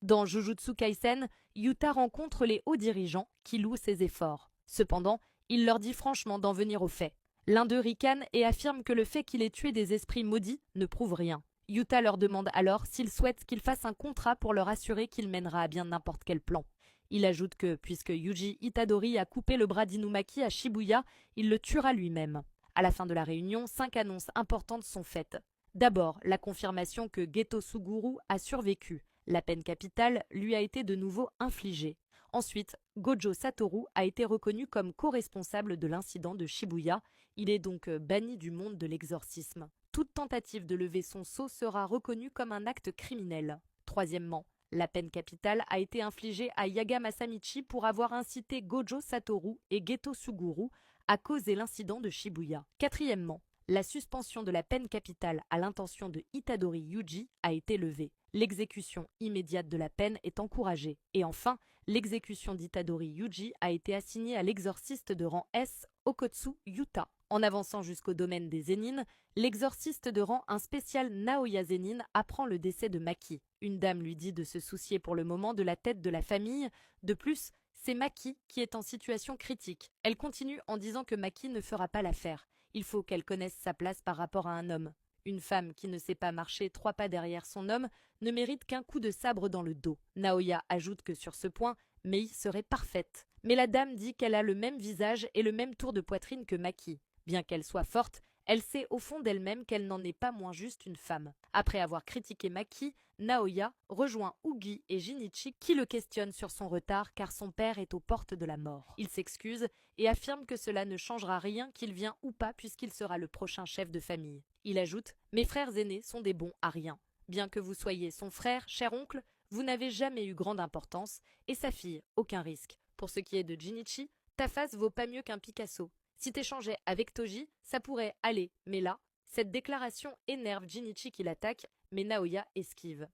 Dans Jujutsu Kaisen, Yuta rencontre les hauts dirigeants qui louent ses efforts. Cependant, il leur dit franchement d'en venir aux faits. L'un d'eux ricane et affirme que le fait qu'il ait tué des esprits maudits ne prouve rien. Yuta leur demande alors s'ils souhaitent qu'il fasse un contrat pour leur assurer qu'il mènera à bien n'importe quel plan. Il ajoute que, puisque Yuji Itadori a coupé le bras d'Inumaki à Shibuya, il le tuera lui-même. À la fin de la réunion, 5 annonces importantes sont faites. D'abord, la confirmation que Geto Suguru a survécu. La peine capitale lui a été de nouveau infligée. Ensuite, Gojo Satoru a été reconnu comme co-responsable de l'incident de Shibuya. Il est donc banni du monde de l'exorcisme. Toute tentative de lever son sceau sera reconnue comme un acte criminel. Troisièmement, la peine capitale a été infligée à Yaga Masamichi pour avoir incité Gojo Satoru et Geto Suguru à causer l'incident de Shibuya. Quatrièmement, la suspension de la peine capitale à l'intention de Itadori Yuji a été levée. L'exécution immédiate de la peine est encouragée. Et enfin, l'exécution d'Itadori Yuji a été assignée à l'exorciste de rang S, Okotsu Yuta. En avançant jusqu'au domaine des Zenin, l'exorciste de rang un spécial Naoya Zenin apprend le décès de Maki. Une dame lui dit de se soucier pour le moment de la tête de la famille. De plus, c'est Maki qui est en situation critique. Elle continue en disant que Maki ne fera pas l'affaire. Il faut qu'elle connaisse sa place par rapport à un homme. Une femme qui ne sait pas marcher 3 pas derrière son homme ne mérite qu'un coup de sabre dans le dos. Naoya ajoute que sur ce point, Mei serait parfaite. Mais la dame dit qu'elle a le même visage et le même tour de poitrine que Maki. Bien qu'elle soit forte, elle sait au fond d'elle-même qu'elle n'en est pas moins juste une femme. Après avoir critiqué Maki, Naoya rejoint Ugi et Jinichi qui le questionnent sur son retard car son père est aux portes de la mort. Il s'excuse et affirme que cela ne changera rien qu'il vienne ou pas puisqu'il sera le prochain chef de famille. Il ajoute « Mes frères aînés sont des bons à rien. Bien que vous soyez son frère, cher oncle, vous n'avez jamais eu grande importance et sa fille, aucun risque. Pour ce qui est de Jinichi, ta face vaut pas mieux qu'un Picasso. Si t'échangeais avec Toji, ça pourrait aller, mais là, cette déclaration énerve Jinichi qui l'attaque, mais Naoya esquive.